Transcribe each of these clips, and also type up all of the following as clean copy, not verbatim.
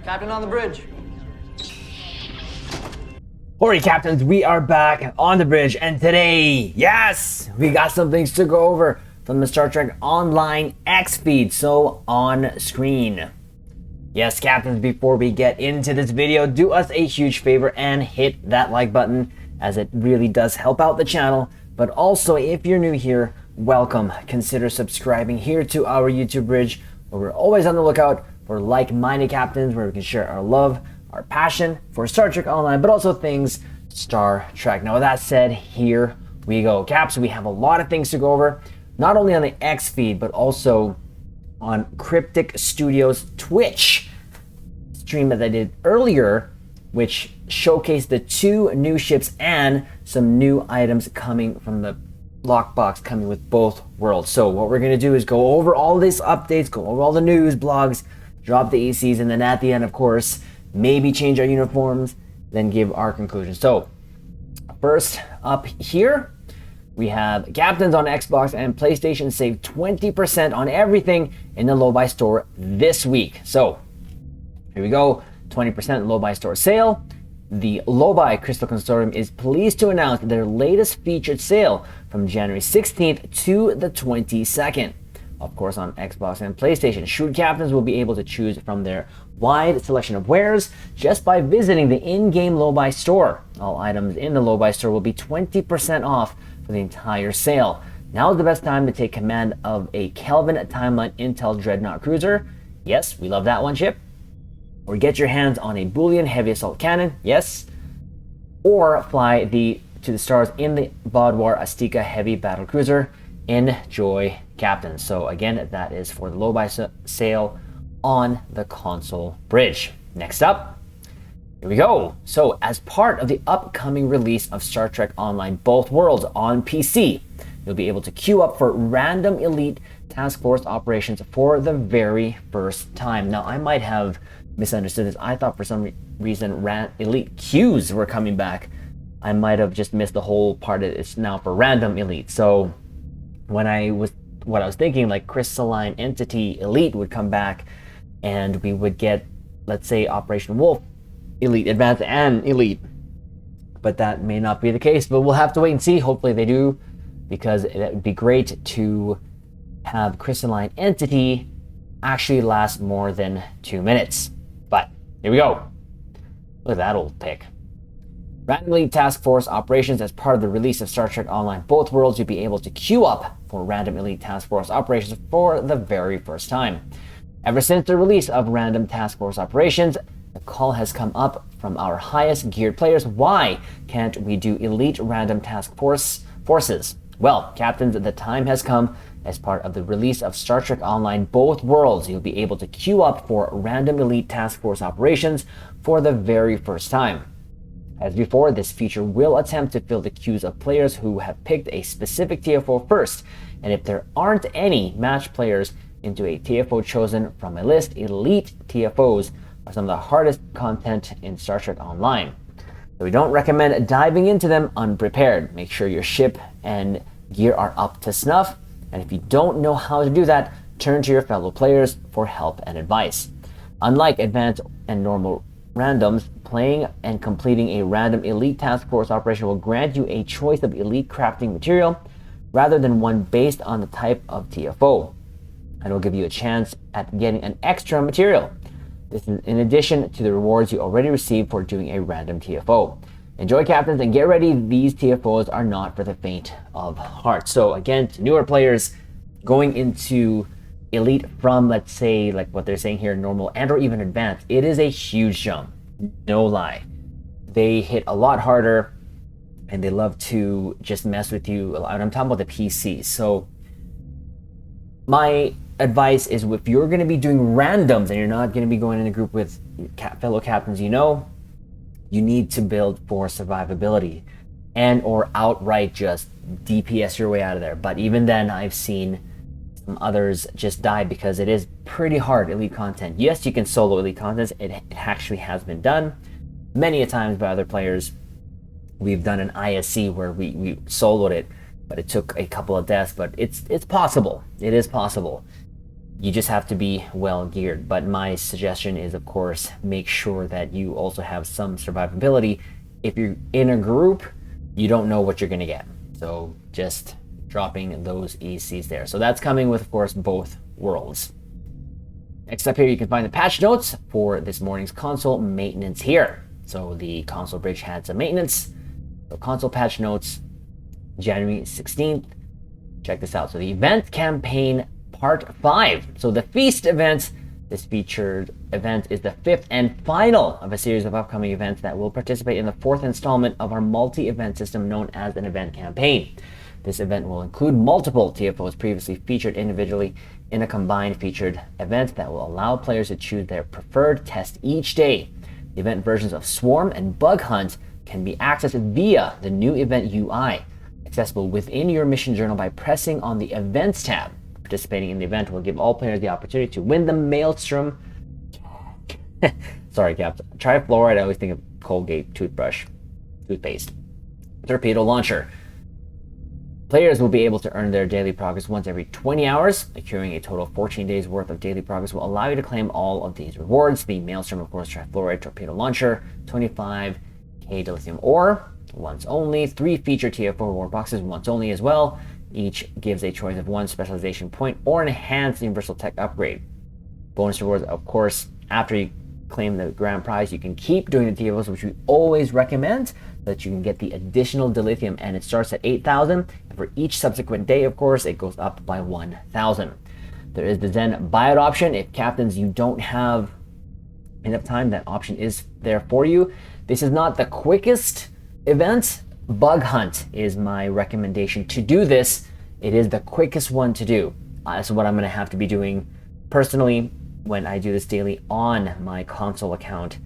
Captain on the bridge. Alright, captains, we are back on the bridge, and today, yes, we got some things to go over from the Star Trek Online X feed, so on screen. Yes, captains, before we get into this video, do us a huge favor and hit that like button, as it really does help out the channel. But also, if you're new here, welcome. Consider subscribing here to our YouTube bridge, where we're always on the lookout for like-minded captains, where we can share our love, our passion for Star Trek Online, but also things Star Trek. Now, with that said, here we go. Caps, we have a lot of things to go over, not only on the X feed, but also on Cryptic Studios Twitch stream that I did earlier, which showcased the 2 new ships and some new items coming from the lockbox coming with both worlds. So what we're going to do is go over all these updates, go over all the news, blogs, drop the ECs, and then at the end, of course, maybe change our uniforms, then give our conclusion. So first up here, we have captains on Xbox and PlayStation save 20% on everything in the Lobi store this week. So here we go, 20% Lobi store sale. The Lobi Crystal Consortium is pleased to announce their latest featured sale from January 16th to the 22nd. Of course, on Xbox and PlayStation, Shrewd captains will be able to choose from their wide selection of wares just by visiting the in-game Lobi store. All items in the Lobi store will be 20% off for the entire sale. Now is the best time to take command of a Kelvin Timeline Intel Dreadnought cruiser. Yes, we love that one ship. Or get your hands on a Boolean heavy assault cannon. Yes. Or fly to the stars in the Bodwar Astika heavy battle cruiser. Enjoy, captains. So again, that is for the Lobi sale on the console bridge. Next up, here we go. So as part of the upcoming release of Star Trek Online Both Worlds on PC, you'll be able to queue up for random elite task force operations for the very first time. Now, I might have misunderstood this. I thought for some reason elite queues were coming back. I might have just missed the whole part. It's now for random elite. So what I was thinking, like Crystalline Entity Elite would come back and we would get, let's say, Operation Wolf Elite, Advanced and Elite. But that may not be the case, but we'll have to wait and see. Hopefully they do, because it would be great to have Crystalline Entity actually last more than 2 minutes. But here we go. Look at that old pick. Random Elite Task Force operations. As part of the release of Star Trek Online Both Worlds, you'll be able to queue up for Random Elite Task Force operations for the very first time. Ever since the release of Random Task Force operations, the call has come up from our highest geared players. Why can't we do Elite Random Task Forces? Well, captains, the time has come. As part of the release of Star Trek Online Both Worlds, you'll be able to queue up for Random Elite Task Force operations for the very first time. As before, this feature will attempt to fill the queues of players who have picked a specific TFO first, and if there aren't any match players into a TFO chosen from a list, elite TFOs are some of the hardest content in Star Trek Online. So we don't recommend diving into them unprepared. Make sure your ship and gear are up to snuff, and if you don't know how to do that, turn to your fellow players for help and advice. Unlike advanced and normal randoms, playing and completing a random elite task force operation will grant you a choice of elite crafting material rather than one based on the type of TFO, and will give you a chance at getting an extra material. This is in addition to the rewards you already received for doing a random TFO. Enjoy, captains, and get ready. These TFOs are not for the faint of heart. So again, to newer players going into elite from, let's say, like what they're saying here, normal and or even advanced, it is a huge jump. No lie. They hit a lot harder and they love to just mess with you. And I'm talking about the PC. So my advice is, if you're going to be doing randoms and you're not going to be going in a group with fellow captains, you need to build for survivability and or outright just DPS your way out of there. But even then, I've seen some others just die because it is pretty hard elite content. Yes, you can solo elite content. It actually has been done many a times by other players. We've done an ISC where we soloed it, but it took a couple of deaths. But it's possible. It is possible. You just have to be well geared. But my suggestion is, of course, make sure that you also have some survivability. If you're in a group, you don't know what you're going to get. So just dropping those ECs there. So that's coming with, of course, both worlds. Next up here, you can find the patch notes for this morning's console maintenance here. So the console bridge had some maintenance. So console patch notes, January 16th. Check this out. So the event campaign part 5. So the feast event, this featured event is the 5th and final of a series of upcoming events that will participate in the 4th installment of our multi-event system known as an event campaign. This event will include multiple TFOs previously featured individually in a combined featured event that will allow players to choose their preferred test each day. The event versions of Swarm and Bug Hunt can be accessed via the new event UI, accessible within your mission journal by pressing on the Events tab. Participating in the event will give all players the opportunity to win the Maelstrom. Sorry, Cap. Trifluoride, I always think of Colgate toothpaste. Torpedo launcher. Players will be able to earn their daily progress once every 20 hours. Accruing a total of 14 days worth of daily progress will allow you to claim all of these rewards. The Maelstrom, of course, Trifluoride Torpedo Launcher, 25k dilithium ore, once only. 3 featured TFO reward boxes, once only as well. Each gives a choice of 1 specialization point or an enhanced universal tech upgrade. Bonus rewards, of course, after you claim the grand prize, you can keep doing the TFOs, which we always recommend, so that you can get the additional dilithium, and it starts at 8,000. And for each subsequent day, of course, it goes up by 1,000. There is the Zen buyout option. If captains, you don't have enough time, that option is there for you. This is not the quickest event. Bug Hunt is my recommendation to do this. It is the quickest one to do. That's what I'm going to have to be doing personally when I do this daily on my console account.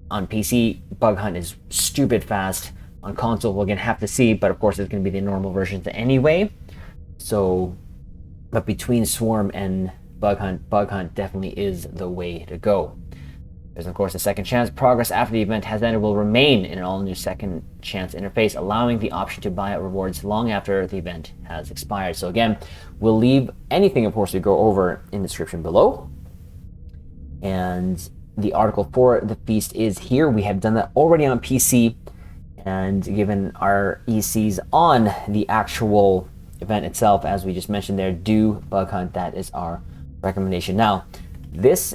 On PC, Bug Hunt is stupid fast. On console, we're going to have to see, but of course it's going to be the normal versions anyway. So, but between Swarm and Bug Hunt definitely is the way to go. There's, of course, a second chance. Progress after the event has ended will remain in an all-new second chance interface, allowing the option to buy out rewards long after the event has expired. So again, we'll leave anything, of course, we go over in the description below. And the article for the feast is here. We have done that already on PC, and given our ECs on the actual event itself, as we just mentioned there, do Bug Hunt. That is our recommendation. Now, this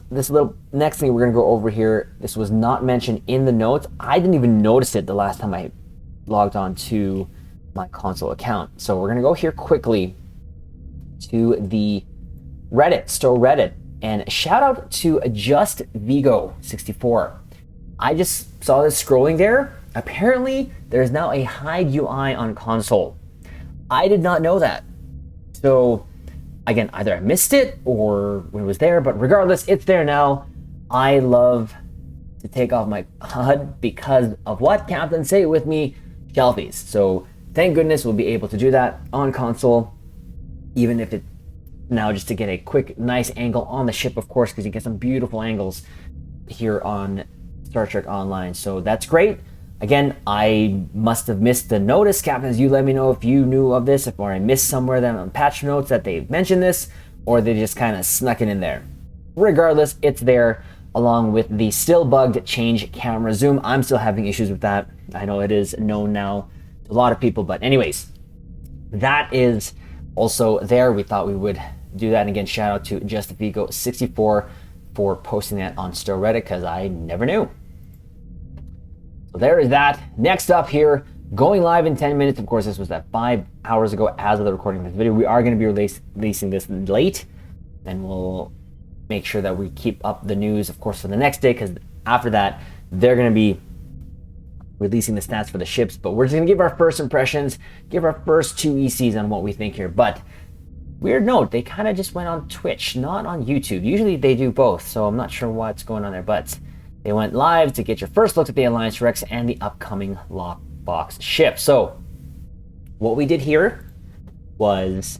little next thing we're going to go over here, this was not mentioned in the notes. I didn't even notice it the last time I logged on to my console account. So we're going to go here quickly to the Reddit, Stow Reddit, and shout out to Just Vigo 64. I just saw this scrolling there. Apparently, there's now a hide UI on console. I did not know that. So again, either I missed it or when it was there, but regardless, it's there now. I love to take off my HUD because of what? Captain, say it with me, shelfies. So thank goodness we'll be able to do that on console, even if it now just to get a quick, nice angle on the ship, of course, because you get some beautiful angles here on Star Trek Online. So that's great. Again, I must have missed the notice. Captains, you let me know if you knew of this, or I missed somewhere then on patch notes that they mentioned this, or they just kind of snuck it in there. Regardless, it's there, along with the still bugged change camera zoom. I'm still having issues with that. I know it is known now to a lot of people, but anyways, that is also there. We thought we would do that. And again, shout out to Just Vigo 64 for posting that on Stow Reddit, because I never knew. So there is that. Next up here, going live in 10 minutes. Of course, this was at 5 hours ago as of the recording of this video. We are going to be releasing this late, and we'll make sure that we keep up the news, of course, for the next day, because after that, they're going to be releasing the stats for the ships. But we're just going to give our first impressions, give our first 2 ECs on what we think here. But weird note, they kind of just went on Twitch, not on YouTube. Usually they do both, so I'm not sure what's going on there, but they went live to get your first look at the Alliance REX and the upcoming lockbox ship. So what we did here was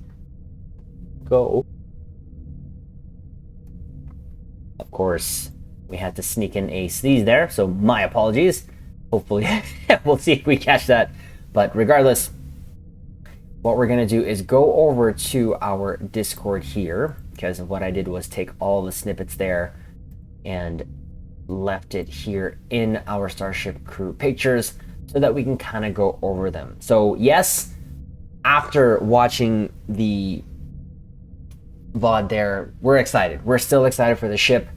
go. Of course, we had to sneak in a sneeze there, so my apologies. Hopefully, we'll see if we catch that. But regardless, what we're gonna do is go over to our Discord here, because what I did was take all the snippets there and left it here in our Starship Crew pictures so that we can kind of go over them. So yes, after watching the VOD there, we're excited. We're still excited for the ship.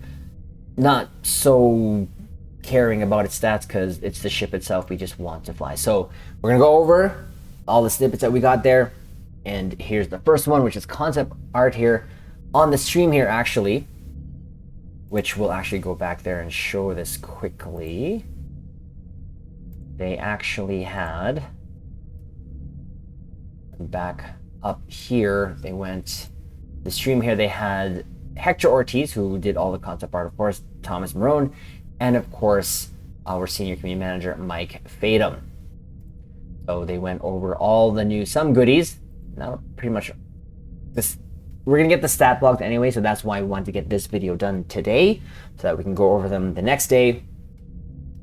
Not so caring about its stats because it's the ship itself we just want to fly. So we're gonna go over all the snippets that we got there, and here's the first one, which is concept art here on the stream here actually, which we'll actually go back there and show this quickly. They actually had back up here, they went the stream here, they had Hector Ortiz, who did all the concept art, of course, Thomas Marone, and of course our senior community manager Mike Fadum. So they went over all the new, some goodies. Now pretty much this, we're gonna get the stat blogs anyway, so that's why we wanted to get this video done today so that we can go over them the next day.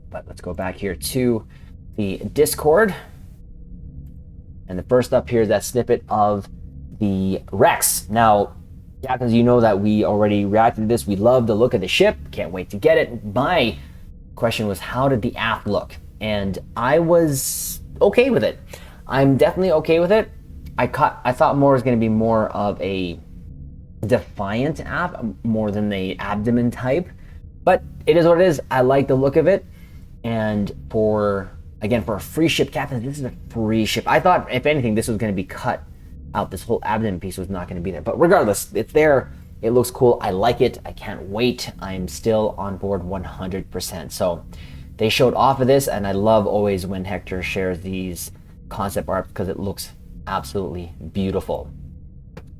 But let's go back here to the Discord, and the first up here is that snippet of the Rex. Now, captains, you know that we already reacted to this. We love the look of the ship, can't wait to get it. My question was, how did the aft look? And I was okay with it. I'm definitely okay with it. I thought more was going to be more of a defiant aft, more than the abdomen type, but it is what it is. I like the look of it, and for a free ship, captain, this is a free ship. I thought, if anything, this was going to be cut out. This whole abdomen piece was not going to be there, but regardless, it's there. It looks cool. I like it. I can't wait. I'm still on board 100%. So they showed off of this, and I love always when Hector shares these concept art because it looks absolutely beautiful.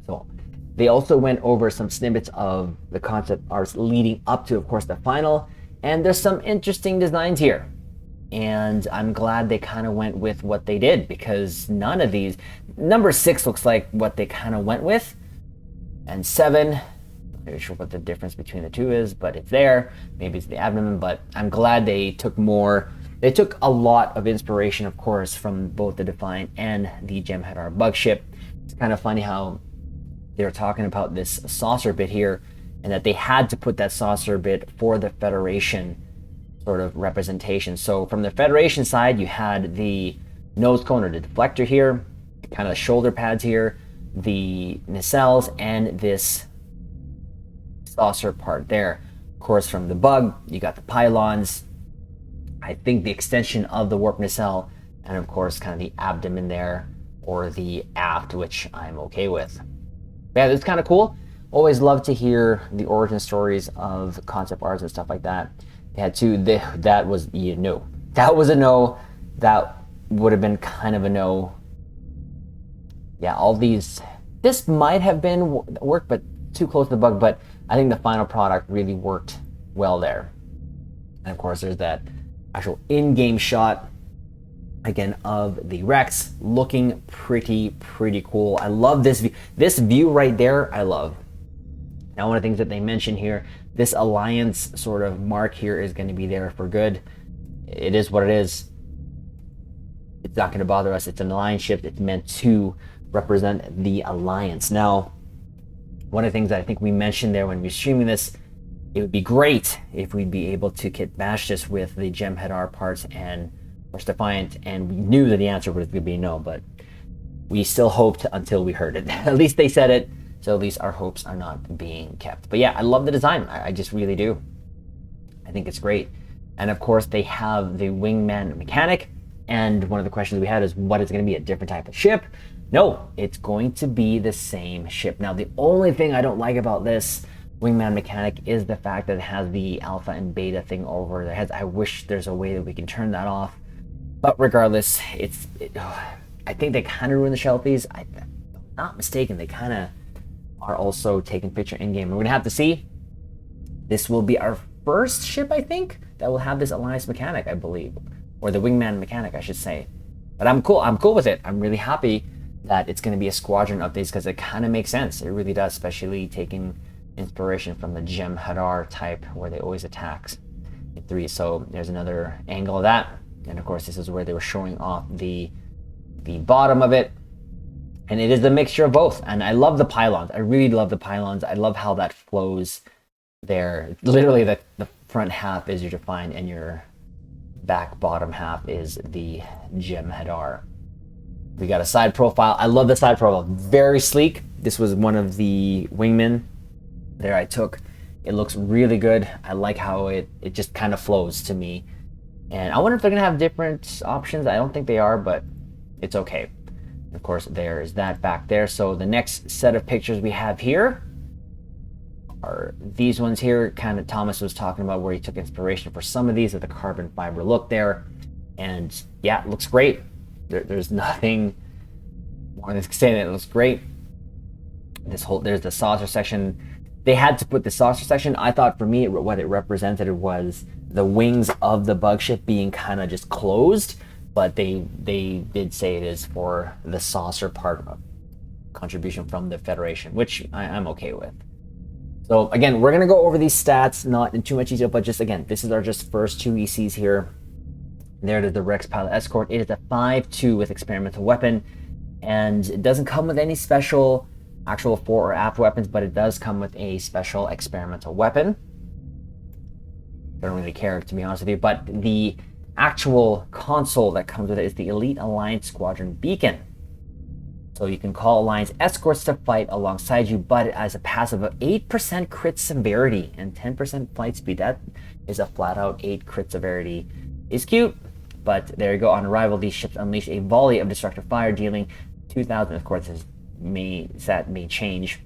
So they also went over some snippets of the concept arts leading up to, of course, the final, and there's some interesting designs here. And I'm glad they kind of went with what they did, because none of these, number 6 looks like what they kind of went with, and 7, not really sure what the difference between the two is, but it's there. Maybe it's the abdomen, but I'm glad they took more. They took a lot of inspiration, of course, from both the Defiant and the Jem'Hadar bug ship. It's kind of funny how they were talking about this saucer bit here, and that they had to put that saucer bit for the Federation sort of representation. So from the Federation side, you had the nose cone or the deflector here, kind of shoulder pads here, the nacelles, and this saucer part there. Of course, from the bug, you got the pylons, I think the extension of the warp nacelle, and of course kind of the abdomen there, or the aft, which I'm okay with. But yeah, it's kind of cool. Always love to hear the origin stories of concept arts and stuff like that. They had two. That was no. That was a no. That would have been kind of a no. Yeah, all these. This might have been work, but too close to the bug. But I think the final product really worked well there. And of course, there's that actual in-game shot again of the Rex, looking pretty cool. I love this view. This view right there, I love. Now, one of the things that they mentioned here, this Alliance sort of mark here is going to be there for good. It is what it is. It's not going to bother us. It's an Alliance ship. It's meant to represent the Alliance. Now, one of the things that I think we mentioned there when we were streaming this, it would be great if we'd be able to kit bash this with the Jem'Hadar parts and or Defiant, and we knew that the answer was going to be no, but we still hoped until we heard it. At least they said it. So at least our hopes are not being kept. But yeah, I love the design. I just really do. I think it's great. And of course, they have the wingman mechanic. And one of the questions we had is, what is going to be a different type of ship? No, it's going to be the same ship. Now, the only thing I don't like about this wingman mechanic is the fact that it has the alpha and beta thing over their heads. I wish there's a way that we can turn that off. But regardless, I think they kind of ruined the shelfies. I'm not mistaken, they kind of are also taking picture in-game. We're going to have to see. This will be our first ship, I think, that will have this Alliance mechanic, I believe. Or the wingman mechanic, I should say. But I'm cool with it. I'm really happy that it's going to be a squadron updates, because it kind of makes sense. It really does, especially taking inspiration from the Jem'Hadar type, where they always attack in 3. So there's another angle of that. And of course, this is where they were showing off the bottom of it. And it is a mixture of both. And I love the pylons. I really love the pylons. I love how that flows there. Literally, the front half is your define, and your back bottom half is the Jem'Hadar. We got a side profile. I love the side profile. Very sleek. This was one of the wingmen there I took. It looks really good. I like how it just kind of flows to me. And I wonder if they're going to have different options. I don't think they are, but it's okay. Of course, there's that back there. So the next set of pictures we have here are these ones here. Kind of Thomas was talking about where he took inspiration for some of these with the carbon fiber look there. And yeah, it looks great. There's nothing more than saying that it looks great. There's the saucer section. They had to put the saucer section. I thought for me, what it represented was the wings of the bug ship being kind of just closed, but they did say it is for the saucer part of contribution from the Federation, which I'm okay with. So again, we're gonna go over these stats, not in too much detail, but just again, this is our just first two ECs here. There it is, the REX Pilot Escort. It is a 5.2 with experimental weapon, and it doesn't come with any special actual fore or aft weapons, but it does come with a special experimental weapon. Don't really care, to be honest with you, but the actual console that comes with it is the Elite Alliance Squadron Beacon. So you can call Alliance escorts to fight alongside you, but it has a passive of 8% crit severity and 10% flight speed. That is a flat out 8 crit severity. It's cute, but there you go. On arrival, these ships unleash a volley of destructive fire, dealing 2,000. Of course, that may change.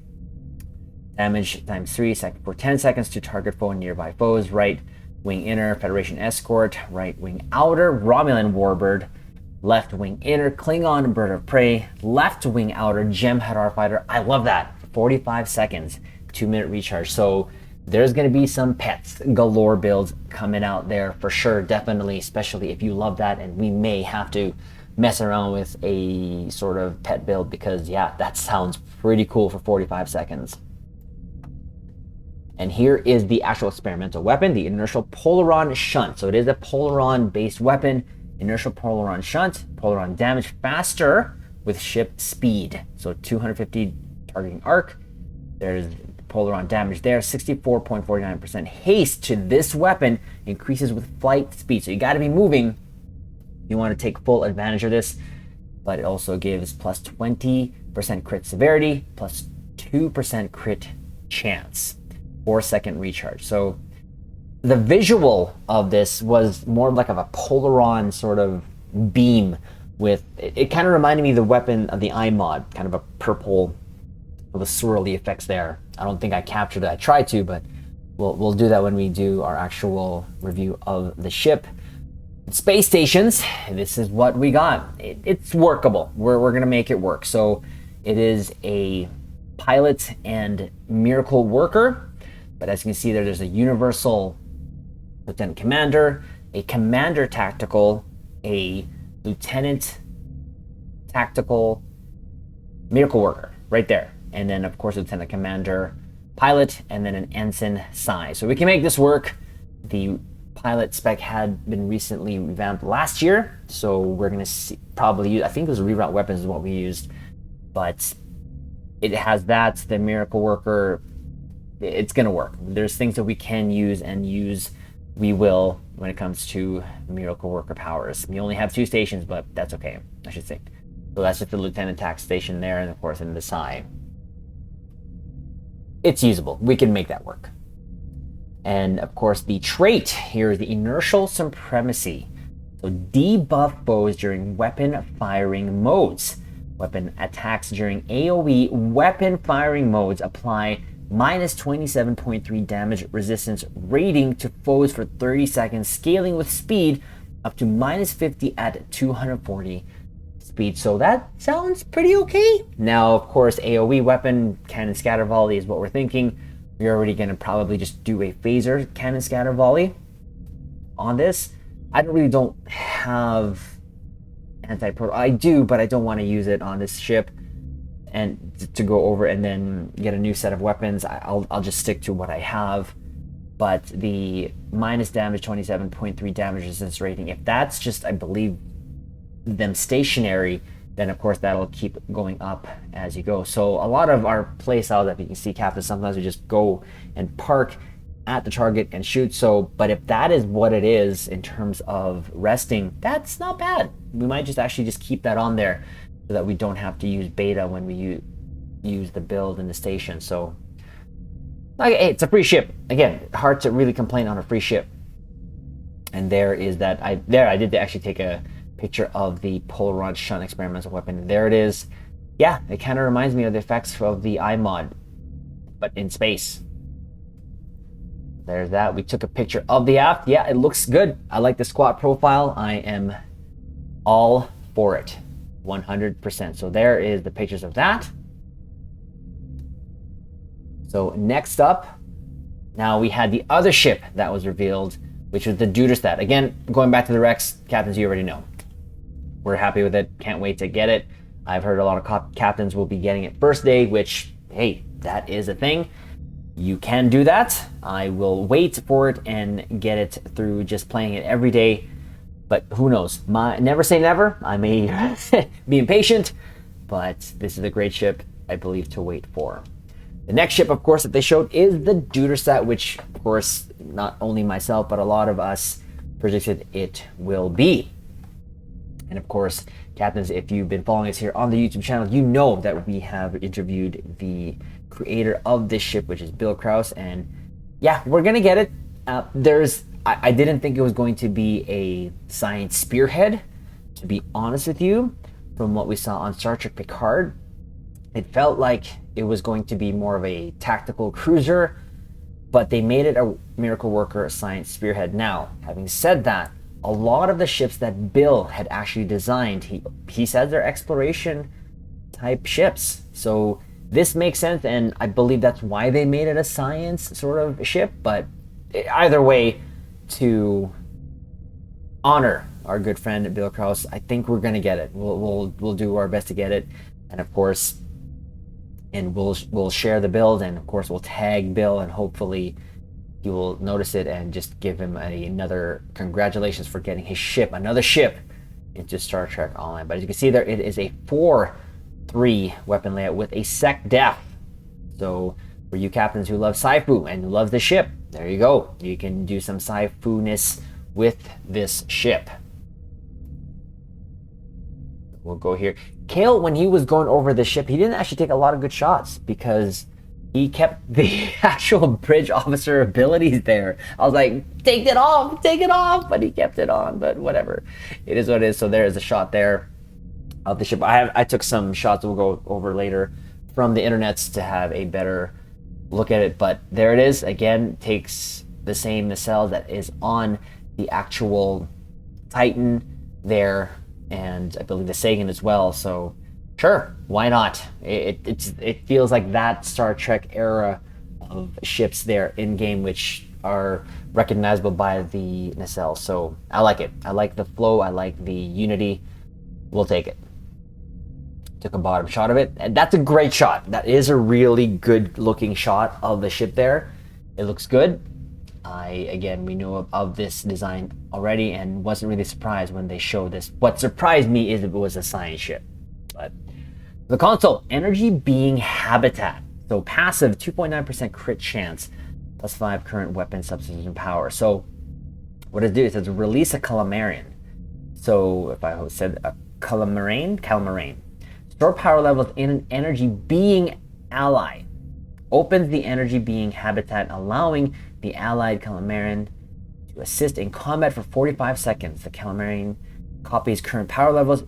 Damage times 3 for 10 seconds to target foe and nearby foes. Right wing inner, Federation escort. Right wing outer, Romulan warbird. Left wing inner, Klingon bird of prey. Left wing outer, Jem'Hadar fighter. I love that. 45 seconds, 2-minute recharge. So there's going to be some pets galore builds coming out there for sure, definitely, especially if you love that. And we may have to mess around with a sort of pet build because, yeah, that sounds pretty cool for 45 seconds. And here is the actual experimental weapon, the inertial Polaron shunt. So it is a Polaron-based weapon, inertial Polaron shunt, Polaron damage faster with ship speed. So 250 targeting arc. There's Polaron damage there, 64.49% haste to this weapon increases with flight speed. So you got to be moving. You want to take full advantage of this, but it also gives plus 20% crit severity, plus 2% crit chance, 4-second recharge. So the visual of this was more like of a Polaron sort of beam with, it kind of reminded me of the weapon of the iMod, kind of a purple with the swirly effects there. I don't think I captured it. I tried to, but we'll do that when we do our actual review of the ship. Space stations, this is what we got. It's workable. We're gonna make it work. So it is a pilot and miracle worker, but as you can see there's a universal lieutenant commander, a commander tactical, a lieutenant tactical, miracle worker right there. And then of course lieutenant commander, pilot, and then an ensign psi. So we can make this work. The pilot spec had been recently revamped last year, so we're gonna probably use, I think it was reroute weapons is what we used, but it has that, the miracle worker. It's gonna work. There's things that we can use, and we will when it comes to miracle worker powers. We only have 2 stations, but that's okay, I should say. So that's just the lieutenant tax station there, and of course in the psi. It's usable. We can make that work. And of course the trait here is the inertial supremacy. So debuff foes during weapon firing modes. Weapon attacks during AoE weapon firing modes apply minus 27.3 damage resistance rating to foes for 30 seconds, scaling with speed up to minus 50 at 240 speed. So that sounds pretty okay. Now, of course, AoE weapon cannon scatter volley is what we're thinking. We're already going to probably just do a phaser cannon scatter volley on this. I don't have anti-proton. I do, but I don't want to use it on this ship and to go over and then get a new set of weapons. I'll just stick to what I have. But the minus damage, 27.3 damage resistance rating, if that's just, I believe, them stationary, then of course that'll keep going up as you go. So a lot of our play styles, if you can see, captains, sometimes we just go and park at the target and shoot. So, but if that is what it is in terms of resting, that's not bad. We might just actually just keep that on there so that we don't have to use beta when we use the build in the station. So, hey, it's a free ship. Again, hard to really complain on a free ship. And there is that. I did actually take a picture of the polarized shunt experimental weapon. There it is. Yeah, it kind of reminds me of the effects of the iMod, but in space. There's that. We took a picture of the aft. Yeah, it looks good. I like the squat profile. I am all for it, 100%. So there is the pictures of that. So next up, now we had the other ship that was revealed, which was the Duderstadt. Again, going back to the REX, captains, you already know. We're happy with it. Can't wait to get it. I've heard a lot of captains will be getting it first day, which, hey, that is a thing. You can do that. I will wait for it and get it through just playing it every day. But who knows? Never say never. I may be impatient, but this is a great ship, I believe, to wait for. The next ship, of course, that they showed is the Duderstadt, which, of course, not only myself, but a lot of us predicted it will be. And of course, captains, if you've been following us here on the YouTube channel, you know that we have interviewed the creator of this ship, which is Bill Kraus, and yeah, we're gonna get it. I didn't think it was going to be a science spearhead, to be honest with you. From what we saw on Star Trek Picard, it felt like it was going to be more of a tactical cruiser, but they made it a miracle worker, a science spearhead. Now, having said that, a lot of the ships that Bill had actually designed, he says they're exploration type ships. So this makes sense, and I believe that's why they made it a science sort of ship. But either way, to honor our good friend Bill Kraus, I think we're gonna get it. We'll do our best to get it, and of course, and we'll share the build, and of course we'll tag Bill, and hopefully he will notice it and just give him another congratulations for getting his ship, another ship, into Star Trek Online. But as you can see there, it is a 4-3 weapon layout with a sec def. So for you captains who love sci-fu and love the ship, there you go. You can do some sci-fu-ness with this ship. We'll go here. Kale, when he was going over the ship, he didn't actually take a lot of good shots because he kept the actual bridge officer abilities there. I was like, take it off, but he kept it on, but whatever. It is what it is. So there is a shot there of the ship. I took some shots we'll go over later from the internets to have a better look at it, but there it is. Again, takes the same nacelle that is on the actual Titan there, and I believe the Sagan as well. So sure, why not? It feels like that Star Trek era of ships there in game, which are recognizable by the nacelle. So I like it. I like the flow. I like the unity. We'll take it. Took a bottom shot of it, and that's a great shot. That is a really good looking shot of the ship there. It looks good. Again, we know of this design already and wasn't really surprised when they showed this. What surprised me is if it was a science ship. But the console, energy being habitat. So passive, 2.9% crit chance, +5 current weapon substitution power. So what it does, it says release a Calamarian. So if I said a Calamarian. Store power levels in an energy being ally. Opens the energy being habitat, allowing the allied Calamarian to assist in combat for 45 seconds. The Calamarian copies current power levels.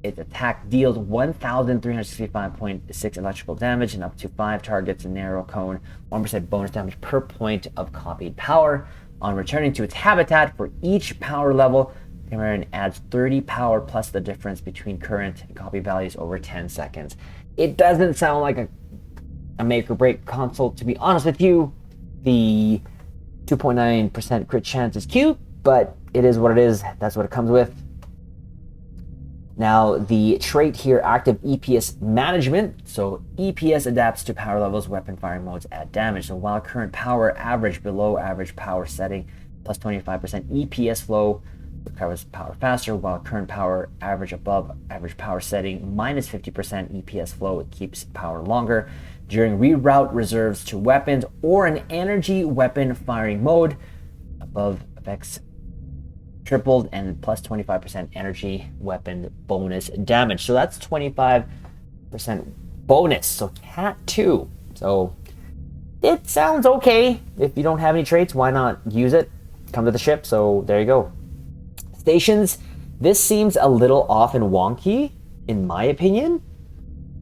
Its attack deals 1,365.6 electrical damage and up to 5 targets in narrow cone, 1% bonus damage per point of copied power. On returning to its habitat, for each power level, Calamarian adds 30 power plus the difference between current and copy values over 10 seconds. It doesn't sound like a make or break console, to be honest with you. The 2.9% crit chance is cute, but it is what it is. That's what it comes with. Now, the trait here, active EPS management. So EPS adapts to power levels, weapon firing modes, add damage. So while current power average below average power setting, plus 25% EPS flow recovers power faster, while current power average above average power setting minus 50% EPS flow. It keeps power longer. During reroute reserves to weapons or an energy weapon firing mode, above effects tripled and plus 25% energy weapon bonus damage. So that's 25% bonus. So Cat 2. So it sounds okay. If you don't have any traits, why not use it? Come to the ship. So there you go. Stations. This seems a little off and wonky, in my opinion,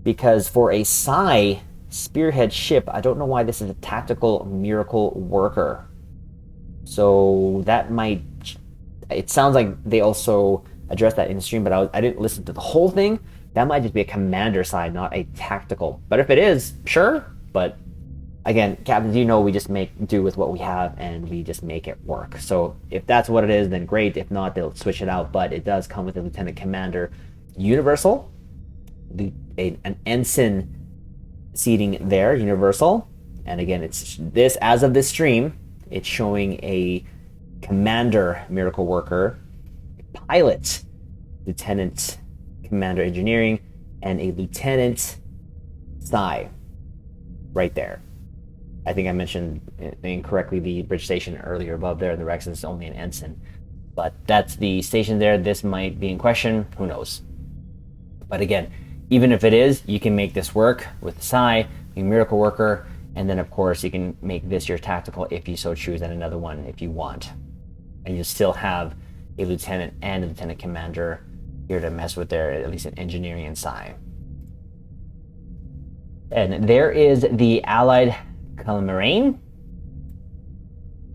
because for a Psi spearhead ship, I don't know why this is a tactical miracle worker. So that might, it sounds like they also addressed that in the stream, but I didn't listen to the whole thing. That might just be a commander side, not a tactical. But if it is, sure. But again, captains, you know, we just make do with what we have and we just make it work. So if that's what it is, then great. If not, they'll switch it out. But it does come with a lieutenant commander universal, an ensign seating there, universal. And again, it's this, as of this stream, it's showing a commander miracle worker, a pilot, lieutenant commander engineering, and a lieutenant Psi right there. I think I mentioned incorrectly the bridge station earlier above there. The Rex is only an ensign, but that's the station there. This might be in question, who knows. But again, even if it is, you can make this work with the Psi, a miracle worker, and then of course you can make this your tactical if you so choose, and another one if you want. And you still have a lieutenant and a lieutenant commander here to mess with there, at least in engineering and Psi. And there is the Allied Calamarain.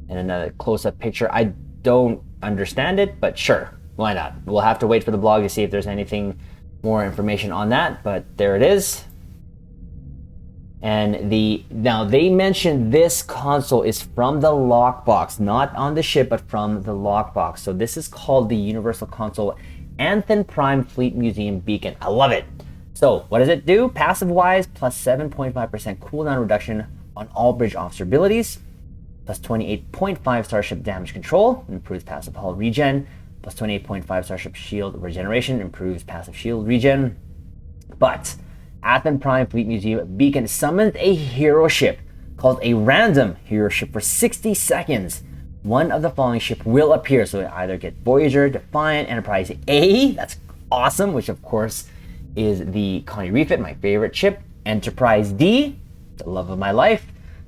And another close-up picture. I don't understand it, but sure, why not? We'll have to wait for the blog to see if there's anything more information on that, but there it is. And now they mentioned this console is from the lockbox, not on the ship, but from the lockbox. So this is called the Universal Console Anthem Prime Fleet Museum Beacon. I love it. So what does it do? Passive-wise, plus 7.5% cooldown reduction on all bridge officer abilities, plus 28.5 starship damage control, improves passive hull regen, plus 28.5 starship shield regeneration, improves passive shield regen. But Anthem Prime Fleet Museum Beacon summons a hero ship called a random hero ship for 60 seconds. One of the following ship will appear. So it either get Voyager, Defiant, Enterprise A, that's awesome, which of course is the Connie Refit, my favorite ship, Enterprise D, the love of my life,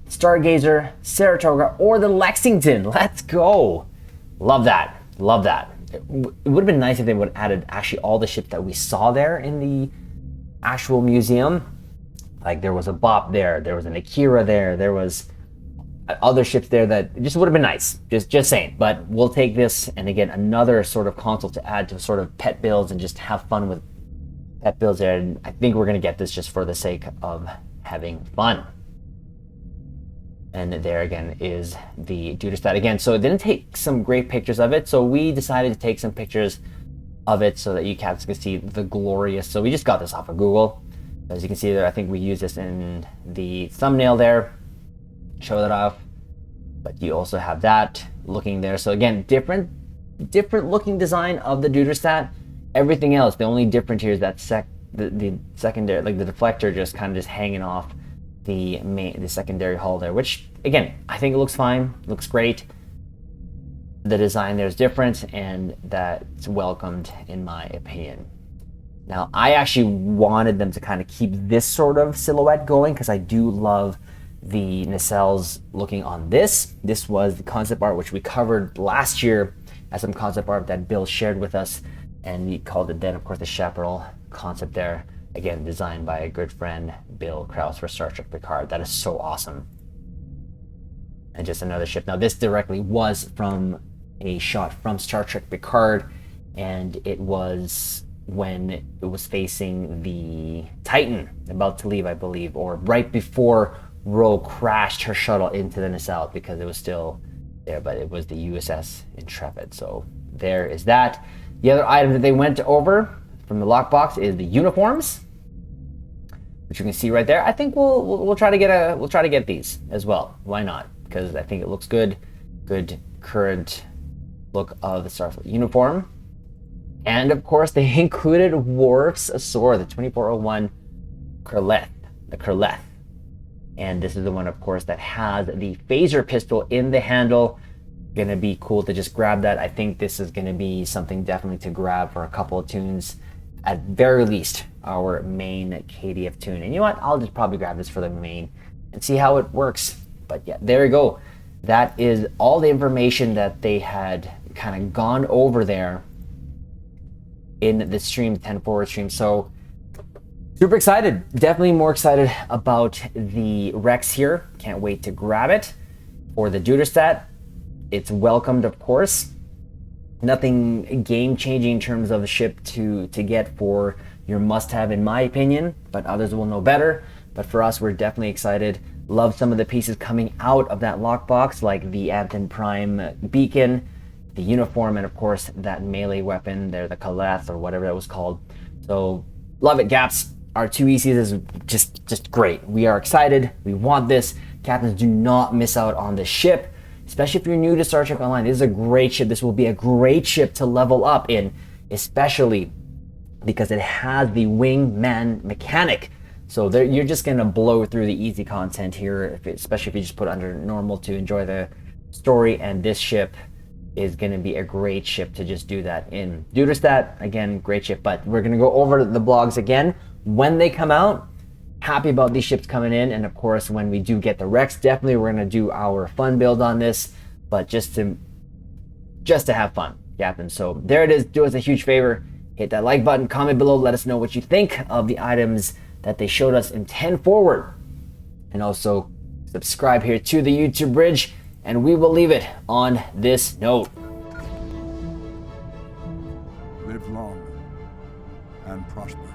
Stargazer, Saratoga, or the Lexington. Let's go. Love that. Love that. It would have been nice if they would have added actually all the ships that we saw there in the actual museum. Like there was a Bop there was an Akira there was other ships there that just would have been nice. Just saying. But we'll take this, and again, another sort of console to add to sort of pet builds and just have fun with pet builds there. And I think we're going to get this just for the sake of having fun. And there again is the Duderstat again. So it didn't take some great pictures of it, so we decided to take some pictures of it so that you cats can see the glorious. So we just got this off of Google. As you can see there, I think we used this in the thumbnail there. Show that off. But you also have that looking there. So again, different looking design of the Duderstat. Everything else, the only difference here is that the secondary, like the deflector, just kind of just hanging off the secondary hull there, which again, I think it looks fine, looks great. The design there is different, and that's welcomed in my opinion. Now, I actually wanted them to kind of keep this sort of silhouette going because I do love the nacelles looking on this. This was the concept art which we covered last year as some concept art that Bill shared with us, and we called it then, of course, the Chaparral concept there. Again, designed by a good friend, Bill Krause, for Star Trek Picard. That is so awesome. And just another ship. Now, this directly was from a shot from Star Trek Picard, and it was when it was facing the Titan, about to leave, I believe, or right before Ro crashed her shuttle into the nacelle, because it was still there, but it was the USS Intrepid. So there is that. The other item that they went over from the lockbox is the uniforms, which you can see right there. I think we'll try to get these as well. Why not? Because I think it looks good. Good current look of the Starfleet uniform. And of course, they included Worf's sword, the 2401 Kurleth, the Kurleth. And this is the one, of course, that has the phaser pistol in the handle. Gonna be cool to just grab that. I think this is gonna be something definitely to grab for a couple of tunes. At very least, our main KDF tune. And you know what? I'll just probably grab this for the main and see how it works. But yeah, there you go. That is all the information that they had kind of gone over there in the stream, 10 forward stream. So super excited. Definitely more excited about the REX here. Can't wait to grab it for the Duderstadt. It's welcomed, of course. Nothing game-changing in terms of a ship to get for your must-have, in my opinion, but others will know better. But for us, we're definitely excited. Love some of the pieces coming out of that lockbox, like the Anton Prime beacon, the uniform, and of course that melee weapon there, the Kalath or whatever that was called. So love it, Gaps. Our 2 ECs is just great. We are excited. We want this. Captains, do not miss out on this ship, especially if you're new to Star Trek Online. This is a great ship. This will be a great ship to level up in, especially because it has the wingman mechanic. So there, you're just gonna blow through the easy content here, especially if you just put under normal to enjoy the story. And this ship is gonna be a great ship to just do that in. Duderstadt, again, great ship. But we're gonna go over the blogs again when they come out. Happy about these ships coming in, and of course when we do get the REX, definitely we're gonna do our fun build on this. But just to have fun, Captain. So there it is. Do us a huge favor. Hit that like button, comment below, let us know what you think of the items that they showed us in 10 forward. And also subscribe here to the YouTube Bridge, and we will leave it on this note. Live long and prosper.